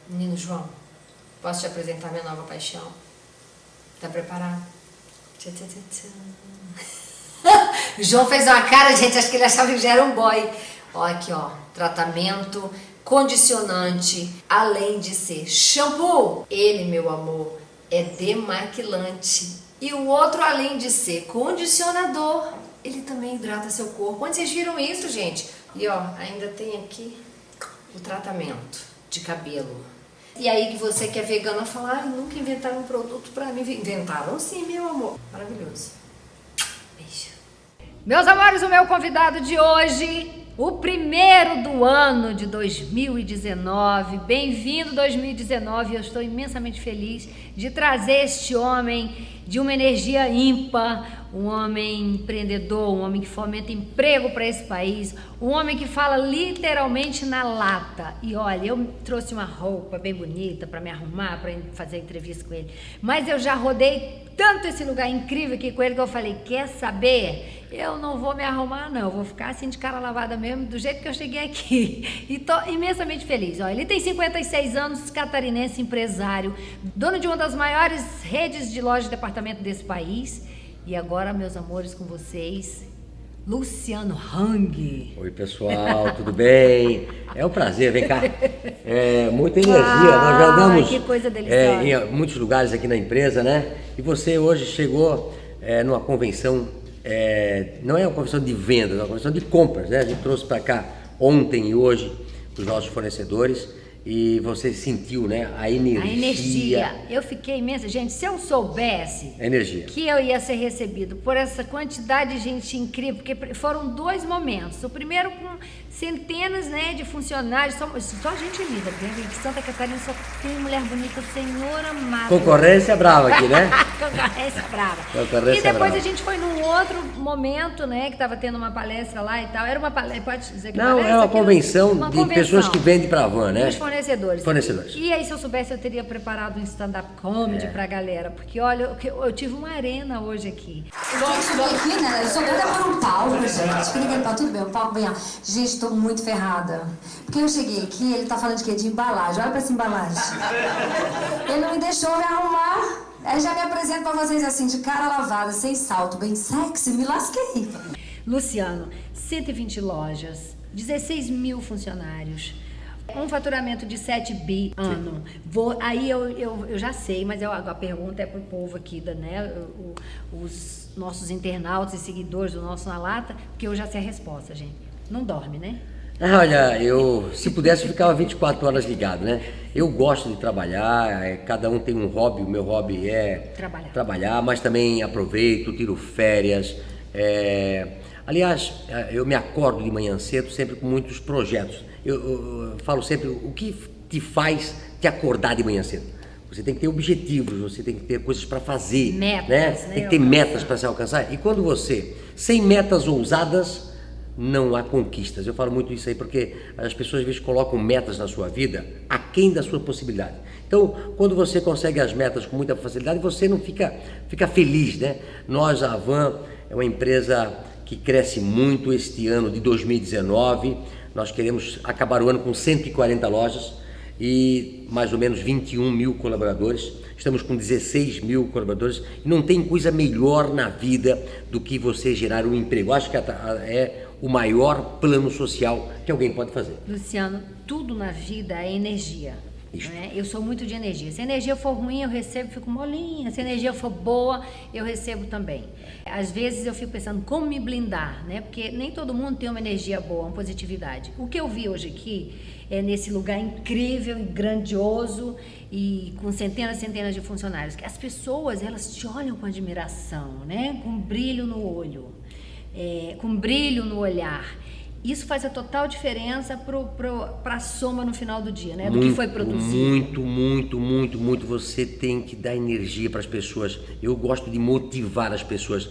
Menino João, posso te apresentar minha nova paixão? Tá preparado? Tchá, tchá, tchá, tchá. O João fez uma cara, gente, acho que ele achava que já era um boy. Ó, aqui, ó, tratamento condicionante, além de ser shampoo. Ele, meu amor, é demaquilante. E o outro, além de ser condicionador, ele também hidrata seu corpo. Onde vocês viram isso, gente? E ó, ainda tem aqui o tratamento de cabelo. E aí que você que é vegana fala, nunca inventaram um produto pra mim. Inventaram sim, meu amor. Maravilhoso. Beijo. Meus amores, o meu convidado de hoje, o primeiro do ano de 2019. Bem-vindo 2019. Eu estou imensamente feliz de trazer este homem de uma energia ímpar, um homem empreendedor, um homem que fomenta emprego para esse país, um homem que fala literalmente na lata. E olha, eu trouxe uma roupa bem bonita para me arrumar, para fazer entrevista com ele, mas eu já rodei tanto esse lugar incrível aqui com ele que eu falei, quer saber? Eu não vou me arrumar não, eu vou ficar assim de cara lavada mesmo, do jeito que eu cheguei aqui. E tô imensamente feliz. Ó, ele tem 56 anos, catarinense, empresário, dono de uma das maiores redes de lojas de departamento desse país. E agora, meus amores, com vocês, Luciano Hang. Oi, pessoal, tudo bem? É um prazer, vem cá. Muita energia, nós já andamos que coisa deliciosa. Em muitos lugares aqui na empresa, né? E você hoje chegou numa convenção, não é uma convenção de vendas, é uma convenção de compras, né? A gente trouxe para cá ontem e hoje os nossos fornecedores. E você sentiu, né, a energia. A energia. Eu fiquei imensa. Gente, se eu soubesse que eu ia ser recebido por essa quantidade de gente incrível, porque foram dois momentos. O primeiro com centenas, né, de funcionários, só gente linda, porque Santa Catarina só tem mulher bonita, Senhor amado. Concorrência brava aqui, né? Concorrência brava. Concorrência e depois brava. A gente foi num outro momento, né, que tava tendo uma palestra lá e tal. Era uma palestra, pode dizer que não, palestra? é uma convenção de pessoas que vendem pra van, né? Fornecedores. Fornecedores. E aí, se eu soubesse, eu teria preparado um stand-up comedy pra galera. Porque, olha, eu tive uma arena hoje aqui. Eu subi aqui, né? Eu sou doida por um palco, gente. Queria aquele palco, tudo bem, um palco bem alto. Gente, tô muito ferrada. Porque eu cheguei aqui, ele tá falando de quê? De embalagem. Olha pra essa embalagem. Ele não me deixou me arrumar. Aí já me apresento pra vocês assim, de cara lavada, sem salto, bem sexy, me lasquei. Luciano, 120 lojas, 16 mil funcionários. Um faturamento de 7 bi ano. Aí eu já sei, mas a pergunta é pro povo aqui, né? Os nossos internautas e seguidores do nosso Na Lata, porque eu já sei a resposta, gente. Não dorme, né? Olha, se pudesse eu ficava 24 horas ligado, né? Eu gosto de trabalhar, cada um tem um hobby, o meu hobby é trabalhar, mas também aproveito, tiro férias. Aliás, eu me acordo de manhã cedo sempre com muitos projetos. Eu falo sempre, o que te faz te acordar de manhã cedo? Você tem que ter objetivos, você tem que ter coisas para fazer. Metas, né? Né? Tem que ter metas para se alcançar. E quando você, sem metas ousadas, não há conquistas. Eu falo muito isso aí porque as pessoas às vezes colocam metas na sua vida aquém da sua possibilidade. Então, quando você consegue as metas com muita facilidade, você não fica feliz, né? Nós, a Van, é uma empresa que cresce muito este ano de 2019. Nós queremos acabar o ano com 140 lojas e mais ou menos 21 mil colaboradores. Estamos com 16 mil colaboradores e não tem coisa melhor na vida do que você gerar um emprego. Acho que é o maior plano social que alguém pode fazer. Luciano, tudo na vida é energia. Né? Eu sou muito de energia. Se a energia for ruim, eu recebo, fico molinha. Se a energia for boa, eu recebo também. Às vezes eu fico pensando como me blindar, né? Porque nem todo mundo tem uma energia boa, uma positividade. O que eu vi hoje aqui é nesse lugar incrível e grandioso e com centenas e centenas de funcionários, que as pessoas, elas te olham com admiração, né? Com brilho no olho, com brilho no olhar. Isso faz a total diferença para a soma no final do dia, né? Do que foi produzido. Muito. Você tem que dar energia para as pessoas. Eu gosto de motivar as pessoas.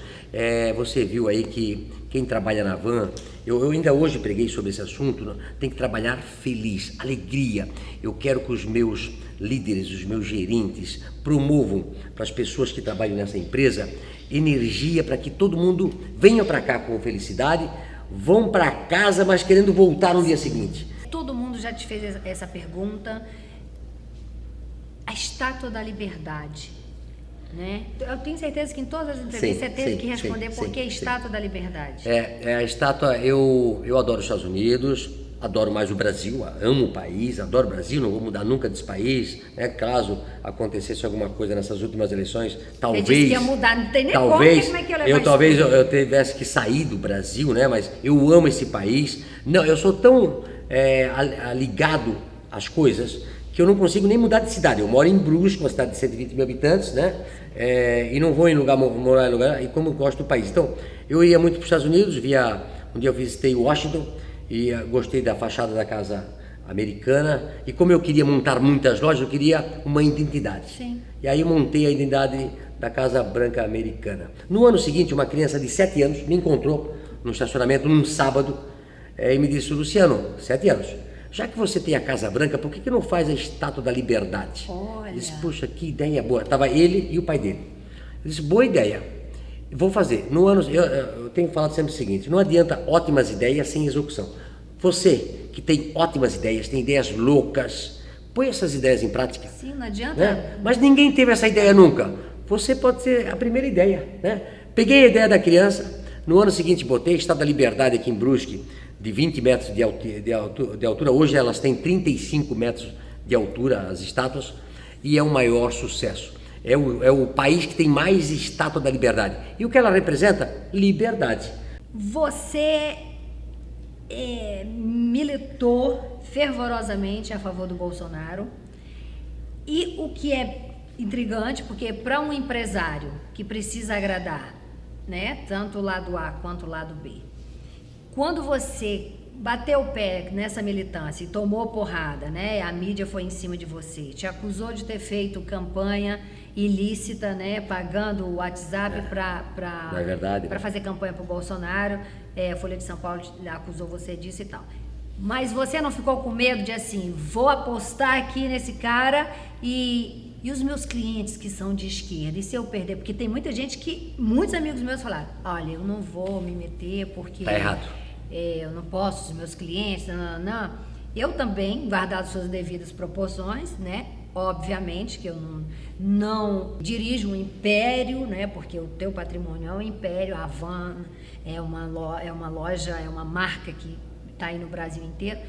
Você viu aí que quem trabalha na Van, eu ainda hoje preguei sobre esse assunto, tem que trabalhar feliz, alegria. Eu quero que os meus líderes, os meus gerentes promovam para as pessoas que trabalham nessa empresa energia para que todo mundo venha para cá com felicidade, vão para casa, mas querendo voltar no dia seguinte. Todo mundo já te fez essa pergunta. Estátua da Liberdade, né? Eu tenho certeza que em todas as entrevistas você teve que responder por que a Estátua da Liberdade. A estátua, eu adoro os Estados Unidos, adoro mais o Brasil, amo o país, adoro o Brasil, não vou mudar nunca desse país, né? Caso acontecesse alguma coisa nessas últimas eleições, talvez... Você disse que ia mudar, não tem nem talvez, como é que eu levar talvez eu tivesse que sair do Brasil, né? Mas eu amo esse país. Não, eu sou tão ligado às coisas que eu não consigo nem mudar de cidade. Eu moro em Brusque, uma cidade de 120 mil habitantes, né? E não vou morar em lugar, e como eu gosto do país. Então, eu ia muito para os Estados Unidos, um dia eu visitei Washington, e gostei da fachada da Casa Americana, e como eu queria montar muitas lojas, eu queria uma identidade. Sim. E aí eu montei a identidade da Casa Branca Americana. No ano seguinte, uma criança de 7 anos me encontrou no estacionamento, num sábado, e me disse: Luciano, 7 anos, já que você tem a Casa Branca, por que não faz a Estátua da Liberdade? Olha. Eu disse: puxa, que ideia boa. Estava ele e o pai dele. Eu disse: boa ideia. Vou fazer. Eu tenho falado sempre o seguinte: não adianta ótimas ideias sem execução. Você que tem ótimas ideias, tem ideias loucas, põe essas ideias em prática. Sim, não adianta. Né? Mas ninguém teve essa ideia nunca. Você pode ser a primeira ideia. Né? Peguei a ideia da criança, no ano seguinte botei a Estátua da Liberdade aqui em Brusque, de 20 metros de altura. Hoje elas têm 35 metros de altura, as estátuas, e é o maior sucesso. É o país que tem mais Estátua da Liberdade. E o que ela representa? Liberdade. Você militou fervorosamente a favor do Bolsonaro. E o que é intrigante, porque para um empresário que precisa agradar, né, tanto o lado A quanto o lado B, quando você bateu o pé nessa militância e tomou porrada, né, a mídia foi em cima de você, te acusou de ter feito campanha ilícita, né, pagando o WhatsApp para fazer campanha para o Bolsonaro, a Folha de São Paulo acusou você disso e tal. Mas você não ficou com medo de assim, vou apostar aqui nesse cara e os meus clientes que são de esquerda, e se eu perder? Porque tem muita gente muitos amigos meus falaram: olha, eu não vou me meter porque... Tá errado. Eu não posso, os meus clientes, não. Eu também, guardado suas devidas proporções, né? Obviamente que eu não dirijo um império, né? Porque o teu patrimônio é um império, a Havan é uma loja, é uma marca que está aí no Brasil inteiro.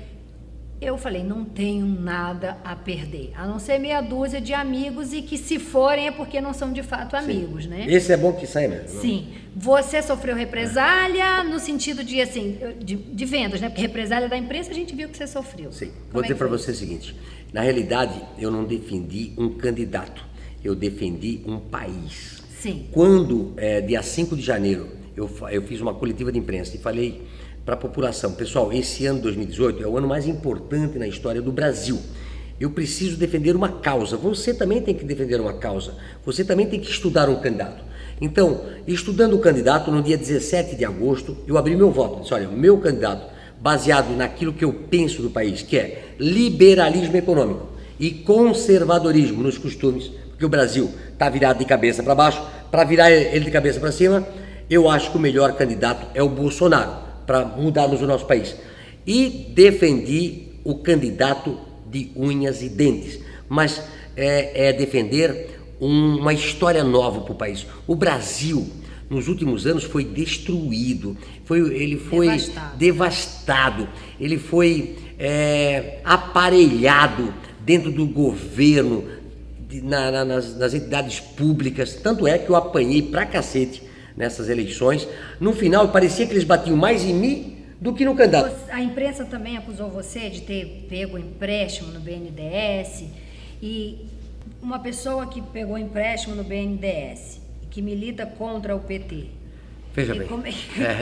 Eu falei: não tenho nada a perder, a não ser meia dúzia de amigos, e que se forem é porque não são de fato amigos, Sim. né? Esse é bom que sai mesmo. Sim. Você sofreu represália no sentido de, assim, de vendas, né? Porque represália da imprensa a gente viu que você sofreu. Sim. Vou dizer para você o seguinte: na realidade, eu não defendi um candidato, eu defendi um país. Sim. Quando, dia 5 de janeiro, eu fiz uma coletiva de imprensa e falei para a população: pessoal, esse ano 2018 é o ano mais importante na história do Brasil. Eu preciso defender uma causa. Você também tem que defender uma causa. Você também tem que estudar um candidato. Então, estudando o candidato, no dia 17 de agosto, eu abri meu voto. Disse: olha, o meu candidato, baseado naquilo que eu penso do país, que é liberalismo econômico e conservadorismo nos costumes, porque o Brasil está virado de cabeça para baixo, para virar ele de cabeça para cima, eu acho que o melhor candidato é o Bolsonaro, para mudarmos o nosso país. E defendi o candidato de unhas e dentes, mas defender uma história nova para o país. O Brasil, nos últimos anos, foi destruído, ele foi devastado, ele foi aparelhado dentro do governo, nas entidades públicas. Tanto é que eu apanhei pra cacete nessas eleições. No final, parecia que eles batiam mais em mim do que no candidato. A imprensa também acusou você de ter pego empréstimo no BNDES, e uma pessoa que pegou empréstimo no BNDES e que milita contra o PT. Veja bem.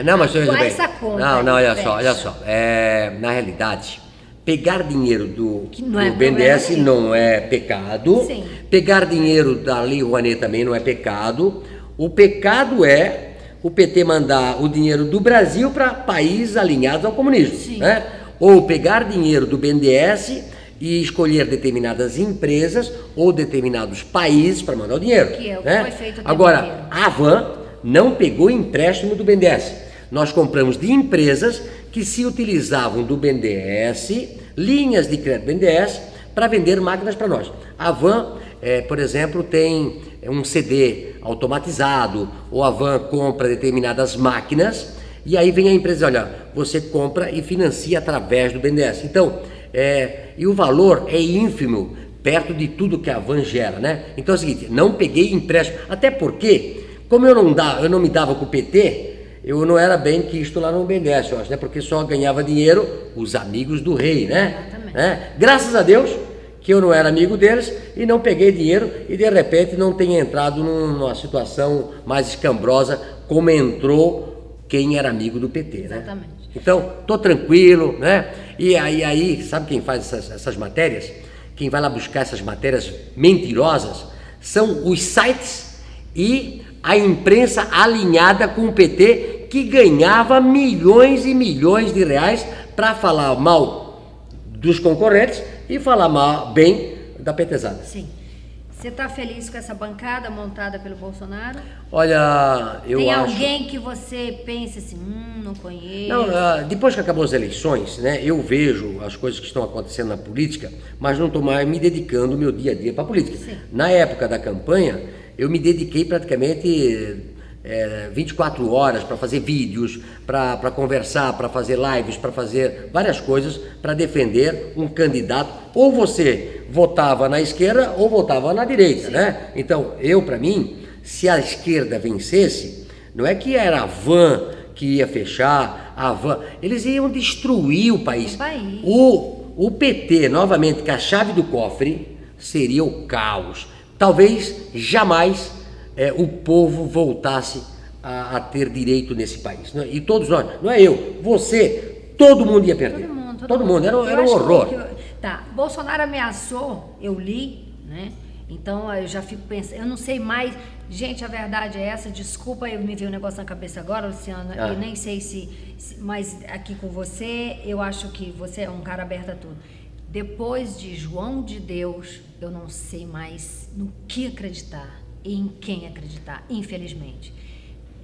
Não, mas veja bem. Essa conta olha só. Na realidade, pegar dinheiro do é BNDES não é pecado. Sim. Pegar dinheiro da Lei Rouanet também não é pecado. O pecado é o PT mandar o dinheiro do Brasil para países alinhados ao comunismo, né? Ou pegar dinheiro do BNDES e escolher determinadas empresas ou determinados países para mandar o dinheiro. Que é o né? que foi feito Agora, a Havan não pegou empréstimo do BNDES. Nós compramos de empresas que se utilizavam do BNDES, linhas de crédito do BNDES, para vender máquinas para nós. A Havan por exemplo, tem um CD automatizado, ou a van compra determinadas máquinas, e aí vem a empresa, olha, você compra e financia através do BNDES. Então, e o valor é ínfimo, perto de tudo que a van gera, né? Então é o seguinte, não peguei empréstimo, até porque, como eu não me dava com o PT, eu não era bem quisto lá no BNDES, eu acho, né? Porque só ganhava dinheiro os amigos do rei, né? Graças a Deus que eu não era amigo deles e não peguei dinheiro e de repente não tenha entrado numa situação mais escambrosa como entrou quem era amigo do PT, né? Exatamente. Então, tô tranquilo, né? E aí, sabe quem faz essas matérias? Quem vai lá buscar essas matérias mentirosas são os sites e a imprensa alinhada com o PT, que ganhava milhões e milhões de reais para falar mal dos concorrentes e falar bem da petezada. Sim. Você está feliz com essa bancada montada pelo Bolsonaro? Olha, eu Tem acho... alguém que você pense assim, não conheço? Não, depois que acabou as eleições, né, eu vejo as coisas que estão acontecendo na política, mas não estou mais me dedicando o meu dia a dia para a política. Sim. Na época da campanha, eu me dediquei praticamente 24 horas para fazer vídeos, para conversar, para fazer lives, para fazer várias coisas para defender um candidato. Ou você votava na esquerda ou votava na direita, né? Então, para mim, se a esquerda vencesse, não é que era a van que ia fechar, a van, eles iam destruir o país. O PT, novamente, com a chave do cofre, seria o caos. Talvez jamais o povo voltasse a ter direito nesse país. Né? E todos nós, não é eu, você, todo mundo ia perder. Todo mundo. Era um horror. Tá, Bolsonaro ameaçou, eu li, né? Então eu já fico pensando, eu não sei mais. Gente, a verdade é essa, desculpa, eu me veio um negócio na cabeça agora, Luciano, eu nem sei mas aqui com você, eu acho que você é um cara aberto a tudo. Depois de João de Deus, eu não sei mais no que acreditar e em quem acreditar, infelizmente.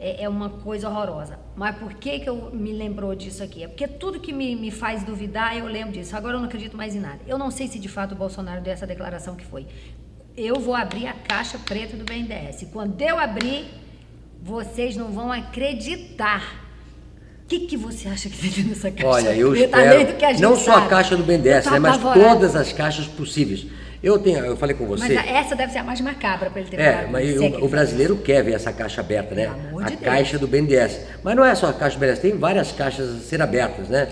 É uma coisa horrorosa. Mas por que eu me lembrou disso aqui? É porque tudo que me faz duvidar, eu lembro disso. Agora eu não acredito mais em nada. Eu não sei se de fato o Bolsonaro deu essa declaração que foi. Eu vou abrir a caixa preta do BNDES. Quando eu abrir, vocês não vão acreditar. O que você acha que tem nessa caixa? Olha, eu preta? espero, não só a caixa do BNDES, né, mas todas as caixas possíveis. Eu falei com você... Mas essa deve ser a mais macabra para ele ter falado. Mas o brasileiro quer ver essa caixa aberta, né? A caixa do BNDES. Mas não é só a caixa do BNDES, tem várias caixas a ser abertas, né?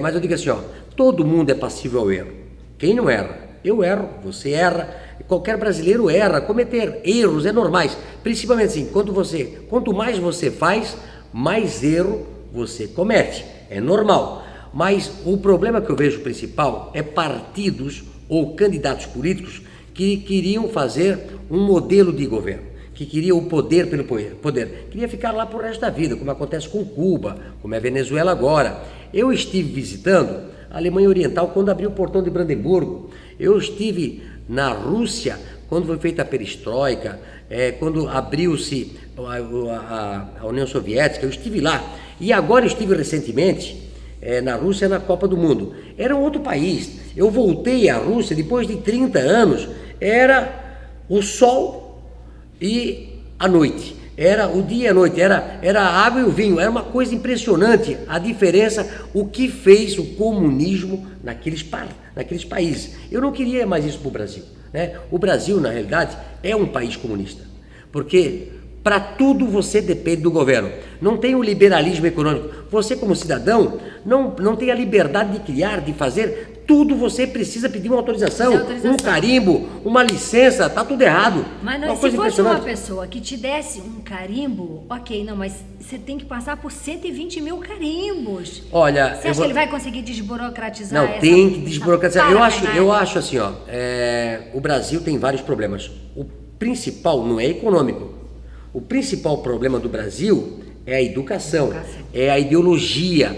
Mas eu digo assim, ó, todo mundo é passível ao erro. Quem não erra? Eu erro, você erra, qualquer brasileiro erra. Cometer erros é normais. Principalmente assim, quanto mais você faz, mais erro você comete. É normal. Mas o problema que eu vejo principal é partidos ou candidatos políticos que queriam fazer um modelo de governo, que queriam o poder pelo poder, queria ficar lá pro resto da vida, como acontece com Cuba, como é a Venezuela agora. Eu estive visitando a Alemanha Oriental quando abriu o portão de Brandemburgo, eu estive na Rússia quando foi feita a perestroika, quando abriu-se a União Soviética, eu estive lá, e agora estive recentemente na Rússia, na Copa do Mundo. Era um outro país. Eu voltei à Rússia depois de 30 anos, era o sol e a noite, era o dia e a noite, era a água e o vinho, era uma coisa impressionante a diferença, o que fez o comunismo naqueles países. Eu não queria mais isso para o Brasil, né? O Brasil, na realidade, é um país comunista, porque para tudo você depende do governo. Não tem o liberalismo econômico. Você, como cidadão, não tem a liberdade de criar, de fazer. Tudo você precisa pedir uma autorização, um carimbo, uma licença, tá tudo errado. Mas não, se fosse uma pessoa que te desse um carimbo, ok, não, mas você tem que passar por 120 mil carimbos. Olha, você acha que ele vai conseguir desburocratizar? Não, tem que desburocratizar. Eu acho assim, ó, o Brasil tem vários problemas. O principal não é econômico. O principal problema do Brasil é a educação, é a ideologia,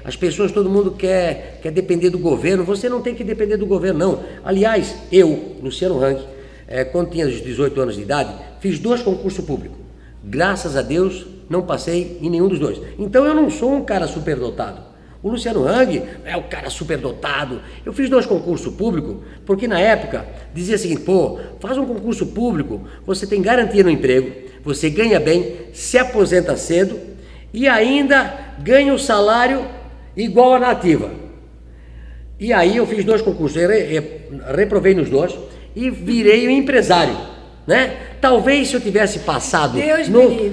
as pessoas, todo mundo quer depender do governo. Você não tem que depender do governo, não. Aliás, eu, Luciano Hang, quando tinha 18 anos de idade, fiz 2 concursos públicos. Graças a Deus, não passei em nenhum dos 2. Então eu não sou um cara superdotado. O Luciano Hang é o cara superdotado. Eu fiz 2 concursos públicos, porque na época dizia o seguinte, pô, faz um concurso público, você tem garantia no emprego, você ganha bem, se aposenta cedo e ainda ganha o salário igual à nativa. E aí eu fiz 2 concursos, eu reprovei nos 2 e virei um empresário, né? Talvez se eu tivesse passado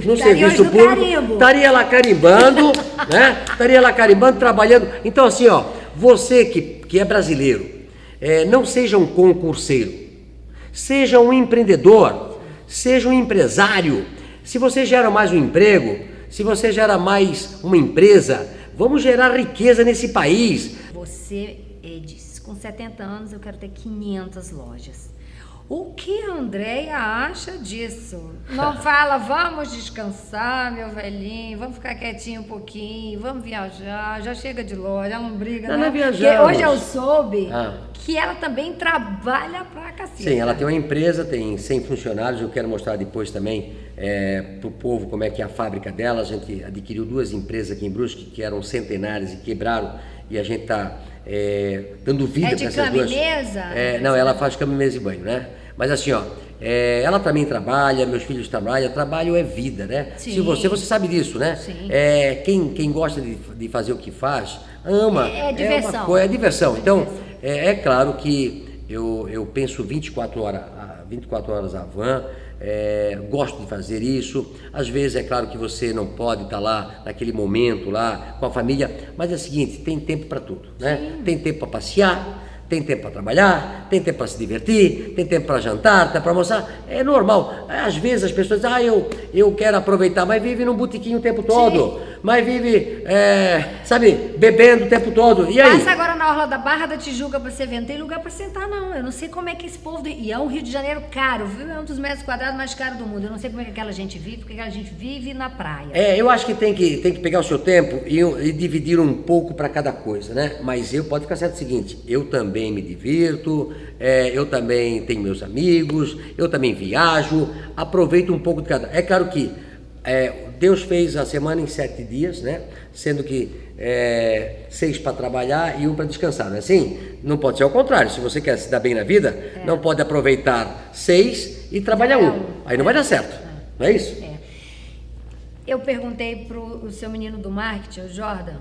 no serviço público, estaria lá carimbando, né? Estaria lá carimbando, trabalhando. Então assim, ó, você que é brasileiro, não seja um concurseiro, seja um empreendedor, seja um empresário. Se você gera mais um emprego, se você gera mais uma empresa, vamos gerar riqueza nesse país. Você disse, com 70 anos eu quero ter 500 lojas. O que a Andréia acha disso? Não fala, vamos descansar, meu velhinho, vamos ficar quietinho um pouquinho, vamos viajar, já chega de loja, ela não briga, não. Não Viajamos. Hoje eu soube que ela também trabalha pra cacete. Sim, ela tem uma empresa, tem 100 funcionários, eu quero mostrar depois também pro povo como é que é a fábrica dela. A gente adquiriu 2 empresas aqui em Brusque que eram centenárias e quebraram, e a gente está dando vida para essas 2. Não, ela faz cama, mesa e banho, né? Mas assim, ó, ela também trabalha, meus filhos trabalham, trabalho é vida, né? Sim. Se você sabe disso, né? Sim. Quem gosta de fazer o que faz, ama. É diversão. É diversão. Então, é claro que eu penso 24 horas a van, gosto de fazer isso. Às vezes é claro que você não pode estar lá naquele momento lá com a família, mas é o seguinte, tem tempo para tudo, né? Sim. Tem tempo para passear, tem tempo para trabalhar, tem tempo para se divertir, tem tempo para jantar, tem para almoçar. É normal. Às vezes as pessoas dizem, eu quero aproveitar, mas vive num botequinho o tempo todo. Sim. Mas vive, sabe, bebendo o tempo todo. E aí? Passa agora na Orla da Barra da Tijuca para você ver, não tem lugar para sentar não. Eu não sei como é que esse povo... E é um Rio de Janeiro caro, viu? É um dos metros quadrados mais caros do mundo. Eu não sei como é que aquela gente vive, porque aquela gente vive na praia. Eu acho que tem que pegar o seu tempo e dividir um pouco para cada coisa, né? Mas pode ficar certo o seguinte, eu também me divirto, eu também tenho meus amigos, eu também viajo, aproveito um pouco de cada... É claro que Deus fez a semana em 7 dias, né? Sendo que 6 para trabalhar e 1 para descansar, não é assim? Não pode ser ao contrário. Se você quer se dar bem na vida, não pode aproveitar 6 e trabalhar 1. Aí não vai dar certo, não é isso? Eu perguntei pro seu menino do marketing, o Jordan,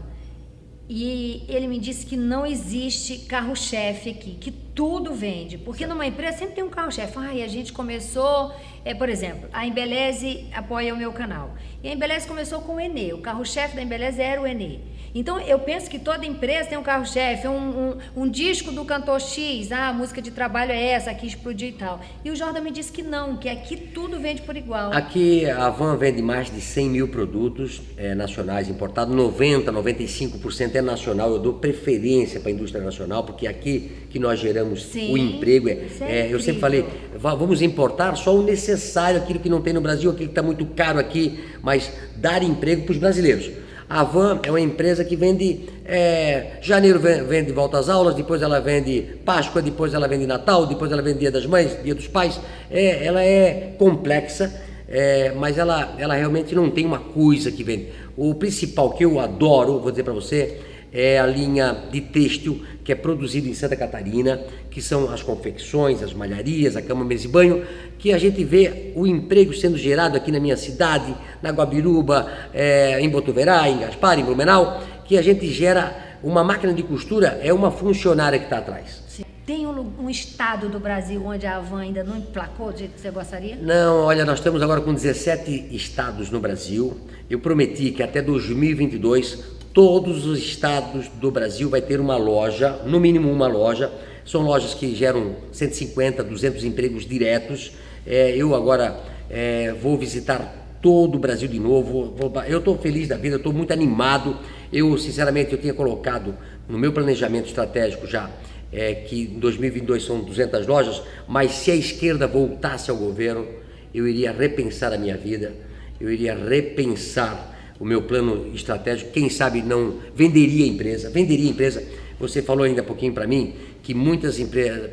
e ele me disse que não existe carro-chefe aqui, que tudo vende. Porque numa empresa sempre tem um carro-chefe. A gente começou, por exemplo, a Embeleze apoia o meu canal. E a Embeleze começou com o Enê. O carro-chefe da Embeleze era o Enê. Então, eu penso que toda empresa tem um carro-chefe, um disco do cantor X, a música de trabalho é essa, aqui explodiu e tal. E o Jordan me disse que não, que aqui tudo vende por igual. Aqui a Van vende mais de 100 mil produtos nacionais importados, 95% é nacional. Eu dou preferência para a indústria nacional, porque aqui que nós geramos o emprego. Eu sempre falei, vamos importar só o necessário, aquilo que não tem no Brasil, aquilo que está muito caro aqui, mas dar emprego para os brasileiros. A Van é uma empresa que vende, janeiro vende volta às aulas, depois ela vende Páscoa, depois ela vende Natal, depois ela vende Dia das Mães, Dia dos Pais. Ela é complexa, mas ela realmente não tem uma coisa que vende. O principal que eu adoro, vou dizer para você, é a linha de têxtil que é produzida em Santa Catarina, que são as confecções, as malharias, a cama, mesa e banho, que a gente vê o emprego sendo gerado aqui na minha cidade, na Guabiruba, em Botuverá, em Gaspar, em Blumenau, que a gente gera uma máquina de costura, é uma funcionária que está atrás. Tem um estado do Brasil onde a Van ainda não emplacou do jeito que você gostaria? Não, olha, nós estamos agora com 17 estados no Brasil. Eu prometi que até 2022 todos os estados do Brasil vai ter uma loja, no mínimo uma loja. São lojas que geram 150, 200 empregos diretos. Eu agora vou visitar todo o Brasil de novo. Eu estou feliz da vida, estou muito animado. Sinceramente, eu tinha colocado no meu planejamento estratégico já que em 2022 são 200 lojas, mas se a esquerda voltasse ao governo, eu iria repensar a minha vida, eu iria repensar o meu plano estratégico, quem sabe não venderia a empresa. Você falou ainda há pouquinho para mim que muitas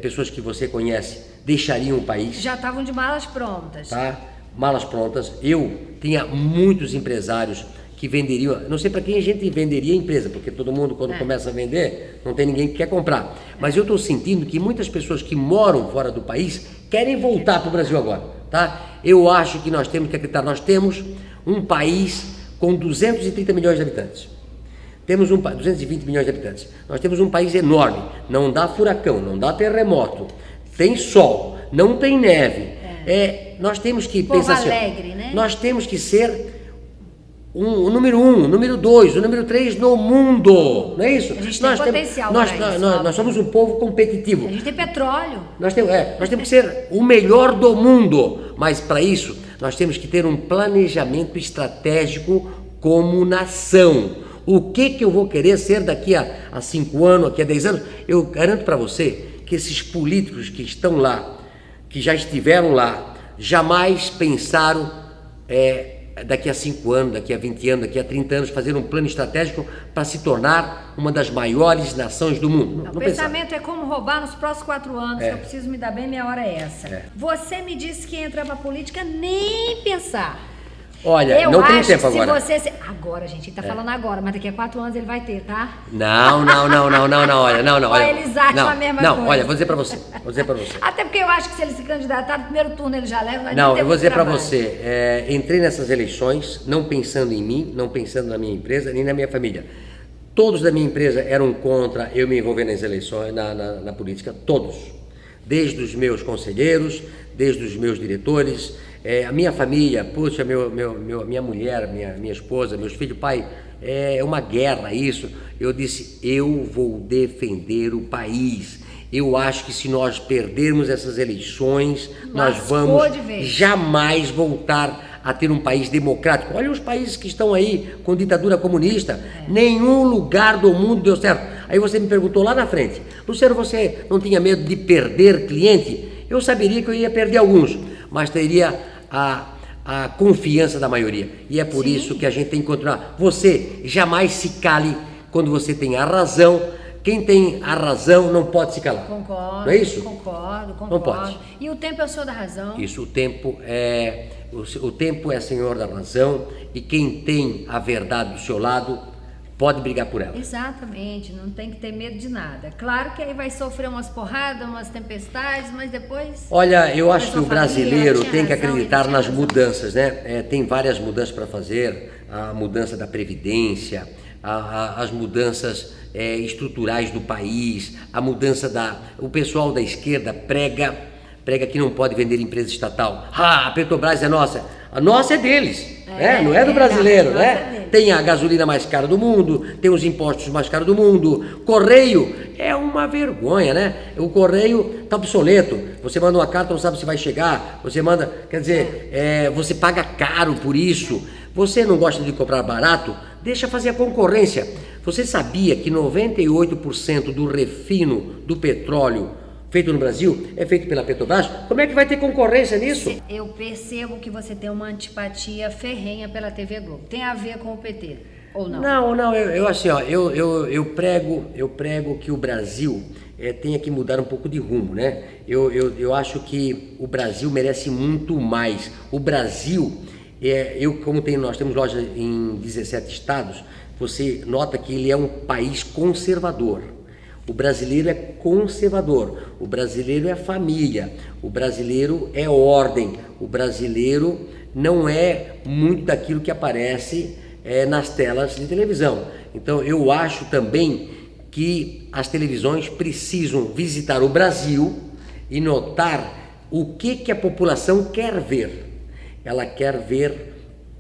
pessoas que você conhece deixariam o país. Já estavam de malas prontas. Tá? Malas prontas. Eu tinha muitos empresários que venderiam, não sei para quem a gente venderia a empresa, porque todo mundo quando começa a vender, não tem ninguém que quer comprar. Mas eu estou sentindo que muitas pessoas que moram fora do país querem voltar para o Brasil agora, tá? Eu acho que nós temos que acreditar, nós temos um país com 230 milhões de habitantes. Temos 220 milhões de habitantes. Nós temos um país enorme, não dá furacão, não dá terremoto, tem sol, não tem neve. Nós temos que Povo pensar assim, alegre, né? Nós temos que ser o número 1, o número 2, o número 3 no mundo, não é isso? A gente tem nós potencial nós, para isso, nós somos um povo competitivo. A gente tem petróleo. Nós temos que ser o melhor do mundo, mas para isso nós temos que ter um planejamento estratégico como nação. O que eu vou querer ser daqui a 5 anos, daqui a 10 anos? Eu garanto para você que esses políticos que estão lá, que já estiveram lá, jamais pensaram daqui a 5 anos, daqui a 20 anos, daqui a 30 anos, fazer um plano estratégico para se tornar uma das maiores nações do mundo. O pensamento é como roubar nos próximos 4 anos, que eu preciso me dar bem, minha hora é essa. Você me disse que ia entrar pra política nem pensar. Olha, eu não tem acho tempo que agora. Agora, gente, ele tá falando agora, mas daqui a 4 anos ele vai ter, tá? Não, olha, não. Olha, eles acham a mesma coisa. Não, olha, vou dizer para você. Até porque eu acho que se ele se candidatar no primeiro turno ele já leva, vai Não, ter eu vou muito dizer para trabalho. você, entrei nessas eleições não pensando em mim, não pensando na minha empresa, nem na minha família. Todos da minha empresa eram contra eu me envolver nas eleições, na política, todos. Desde os meus conselheiros, desde os meus diretores, a minha família, puxa, minha mulher, minha esposa, meus filhos, pai, é uma guerra isso. Eu disse, eu vou defender o país. Eu acho que se nós perdermos essas eleições, nós vamos jamais voltar a ter um país democrático. Olha os países que estão aí com ditadura comunista. Nenhum lugar do mundo deu certo. Aí você me perguntou lá na frente, Luciano, você não tinha medo de perder cliente? Eu saberia que eu ia perder alguns, mas teria a confiança da maioria. E é por isso que a gente tem que continuar. Você jamais se cale quando você tem a razão. Quem tem a razão não pode se calar. Concordo. Não é isso? Concordo. Não pode. E o tempo é o senhor da razão. Isso, o tempo é senhor da razão, e quem tem a verdade do seu lado pode brigar por ela. Exatamente, não tem que ter medo de nada. Claro que aí vai sofrer umas porradas, umas tempestades, mas depois... Olha, eu acho que o brasileiro família, tem que razão, acreditar nas razão. mudanças, né? Tem várias mudanças para fazer, a mudança da Previdência, as mudanças estruturais do país, a mudança o pessoal da esquerda prega que não pode vender empresa estatal. A Petrobras é nossa. A nossa é deles, né? Não é do brasileiro, né? Tem a gasolina mais cara do mundo, tem os impostos mais caros do mundo. Correio é uma vergonha, né? O correio está obsoleto. Você manda uma carta, não sabe se vai chegar. Você manda, quer dizer, você paga caro por isso. Você não gosta de comprar barato? Deixa fazer a concorrência. Você sabia que 98% do refino do petróleo feito no Brasil é feito pela Petrobras? Como é que vai ter concorrência nisso? Eu percebo que você tem uma antipatia ferrenha pela TV Globo. Tem a ver com o PT, ou não? Não, eu prego que o Brasil tenha que mudar um pouco de rumo, né? Eu acho que o Brasil merece muito mais. O Brasil, nós temos lojas em 17 estados, você nota que ele é um país conservador. O brasileiro é conservador, o brasileiro é família, o brasileiro é ordem, o brasileiro não é muito daquilo que aparece nas telas de televisão. Então eu acho também que as televisões precisam visitar o Brasil e notar o que a população quer ver. Ela quer ver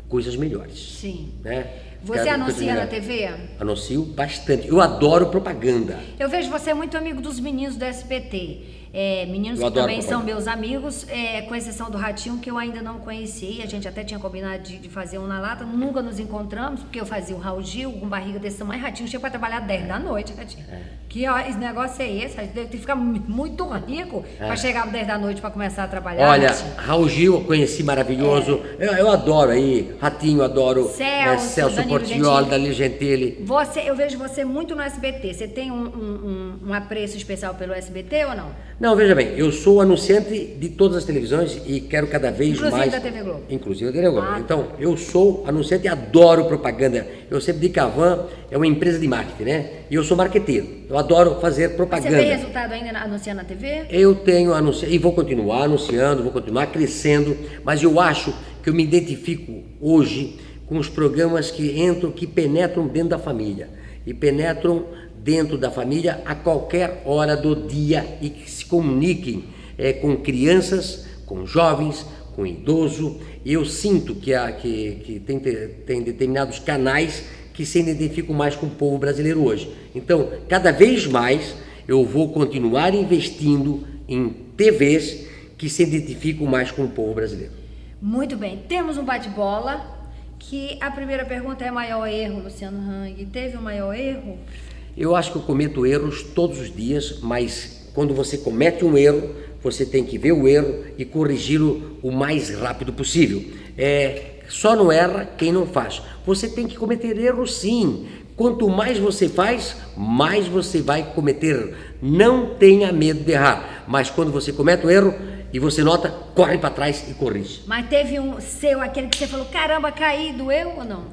coisas melhores. Sim. Né? Você anuncia na TV? Anuncio bastante. Eu adoro propaganda. Eu vejo você muito amigo dos meninos do SBT. Meninos que também são meus amigos, com exceção do Ratinho, que eu ainda não conheci. A gente até tinha combinado de fazer um na lata. Nunca nos encontramos, porque eu fazia o Raul Gil com barriga desse tamanho. Ratinho chega para trabalhar 10 da noite, Ratinho. Que esse negócio é esse? Tem que ficar muito rico para chegar às 10 da noite para começar a trabalhar. Olha, Ratinho. Raul Gil, eu conheci maravilhoso. Eu adoro aí. Ratinho, adoro. Celso Portiolli, Danilo Gentili. Eu vejo você muito no SBT. Você tem um apreço especial pelo SBT ou não? Não, veja bem, eu sou anunciante de todas as televisões e quero cada vez Inclusive mais... da TV Globo. Inclusive da TV Globo. Então, eu sou anunciante e adoro propaganda. Eu sempre digo que a Van é uma empresa de marketing, né? E eu sou marqueteiro. Eu adoro fazer Você propaganda. tem resultado ainda anunciando na TV? Eu tenho anunciado, e vou continuar anunciando, vou continuar crescendo, mas eu acho que eu me identifico hoje com os programas que entram, que penetram dentro da família. E penetram dentro da família a qualquer hora do dia e que se comuniquem com crianças, com jovens, com idoso. E eu sinto que tem determinados canais que se identificam mais com o povo brasileiro hoje. Então, cada vez mais eu vou continuar investindo em TVs que se identificam mais com o povo brasileiro. Muito bem, temos um bate-bola, que a primeira pergunta é maior erro, Luciano Hang. Teve o maior erro? Eu acho que eu cometo erros todos os dias, mas quando você comete um erro, você tem que ver o erro e corrigi-lo o mais rápido possível. Só não erra quem não faz. Você tem que cometer erros sim. Quanto mais você faz, mais você vai cometer. Não tenha medo de errar. Mas quando você comete um erro e você nota, corre para trás e corrige. Mas teve um seu, aquele que você falou, caramba, caí, doeu ou não?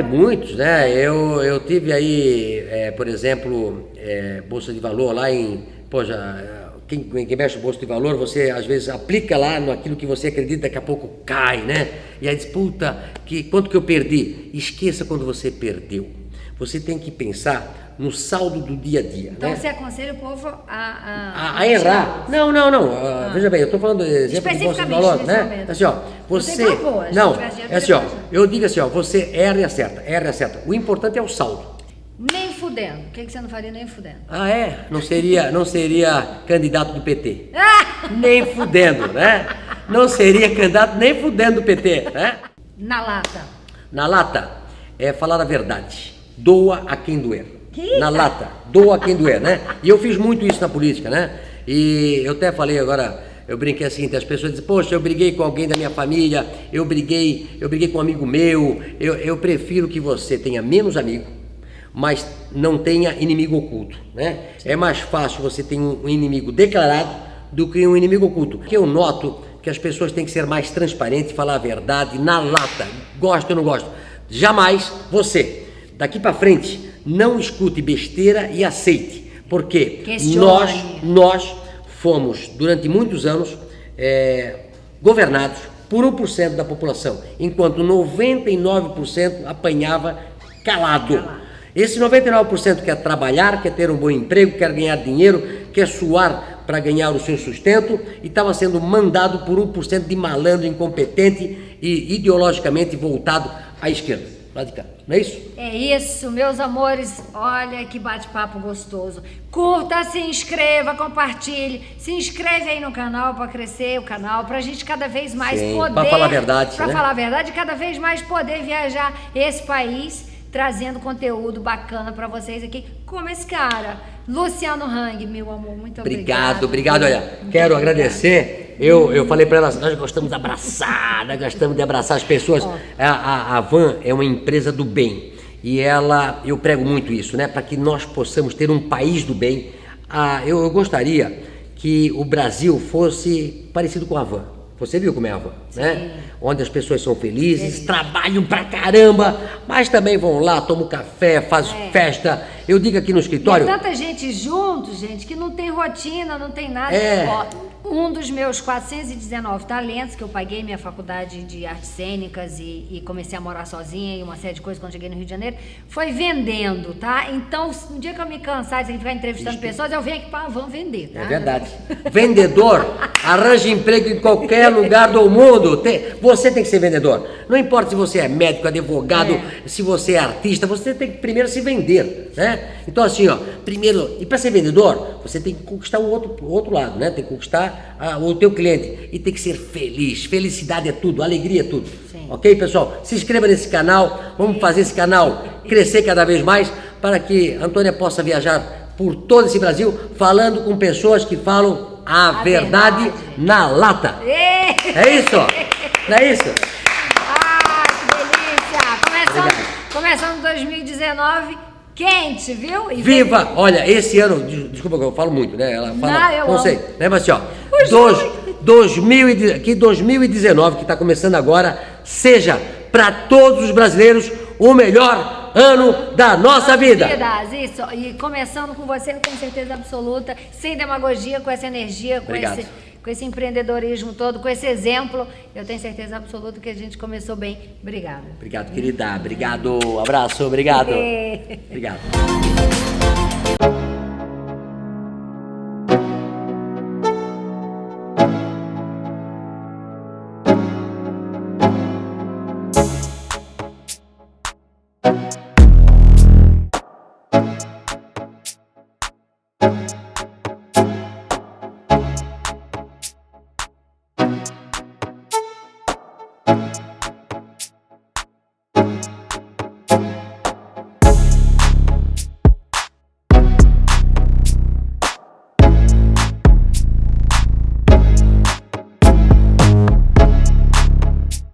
Muitos, né? Eu tive aí, por exemplo, Bolsa de Valor lá em... Quem mexe no Bolsa de Valor, você às vezes aplica lá naquilo que você acredita, daqui a pouco cai, né? E aí diz, quanto que eu perdi? Esqueça quando você perdeu. Você tem que pensar no saldo do dia a dia. Então né? você aconselha o povo a errar. Não. Veja bem, eu estou falando do exemplo do Bolsa de Valor, né? Assim, ó, você... Não, é assim, ó, eu digo assim, ó, você erra e acerta. O importante é o saldo. Nem fudendo. O que você não faria nem fudendo? Não seria candidato do PT. Nem fudendo, né? Não seria candidato nem fudendo do PT, né? Na lata. Na lata é falar a verdade. Doa a quem doer. Que? Na lata, doa a quem doer, né? E eu fiz muito isso na política, né? E eu até falei agora, eu brinquei assim, as pessoas dizem, poxa, eu briguei com alguém da minha família, eu briguei com um amigo meu, eu prefiro que você tenha menos amigo, mas não tenha inimigo oculto, né? É mais fácil você ter um inimigo declarado do que um inimigo oculto. Porque eu noto que as pessoas têm que ser mais transparentes, falar a verdade na lata, gosto ou não gosto. Jamais você, daqui para frente, não escute besteira e aceite, porque nós fomos, durante muitos anos, governados por 1% da população, enquanto 99% apanhava calado. Esse 99% quer trabalhar, quer ter um bom emprego, quer ganhar dinheiro, quer suar para ganhar o seu sustento e estava sendo mandado por 1% de malandro, incompetente e ideologicamente voltado à esquerda. Lá de cá, não é isso? É isso, meus amores. Olha que bate-papo gostoso. Curta, se inscreva, compartilhe. Se inscreve aí no canal para crescer o canal, para a gente cada vez mais poder... Para falar a verdade. Para falar a verdade, cada vez mais poder viajar esse país, trazendo conteúdo bacana para vocês aqui, como esse cara, Luciano Hang, meu amor, muito obrigado. Obrigado, olha, quero agradecer. Eu falei para elas, nós gostamos de abraçar as pessoas. A Van é uma empresa do bem e eu prego muito isso, né? Para que nós possamos ter um país do bem. Eu gostaria que o Brasil fosse parecido com a Van. Você viu como é a Van, né? Onde as pessoas são felizes, trabalham pra caramba, mas também vão lá, tomam café, fazem festa. Eu digo aqui no escritório... E é tanta gente junto, gente, que não tem rotina, não tem nada. Um dos meus 419 talentos, que eu paguei minha faculdade de artes cênicas e comecei a morar sozinha e uma série de coisas quando cheguei no Rio de Janeiro, foi vendendo, tá? Então, um dia que eu me cansar de ficar entrevistando pessoas, eu venho aqui para a Van vender, tá? É verdade. Vendedor arranja emprego em qualquer lugar do mundo. Você tem que ser vendedor. Não importa se você é médico, advogado, se você é artista, você tem que primeiro se vender, né? Então assim, primeiro, e para ser vendedor, você tem que conquistar o outro lado, né? Tem que conquistar o teu cliente e tem que ser feliz. Felicidade é tudo, alegria é tudo. Sim. Ok, pessoal? Se inscreva nesse canal, vamos fazer esse canal crescer cada vez mais para que a Antônia possa viajar por todo esse Brasil falando com pessoas que falam a verdade na lata. É isso? Não é isso? Que delícia! Começando 2019 quente, viu? E Viva! Olha, esse ano, desculpa que eu falo muito, né? Ela fala, Não, eu não amo. sei, né? Mas assim, ó, 2019, que está começando agora, seja para todos os brasileiros o melhor ano da nossa vida. Isso. E começando com você, com certeza absoluta, sem demagogia, com essa energia, Obrigado. com esse empreendedorismo todo, com esse exemplo, eu tenho certeza absoluta que a gente começou bem. Obrigada. Obrigado, querida. Obrigado. Abraço. Obrigado. Obrigado.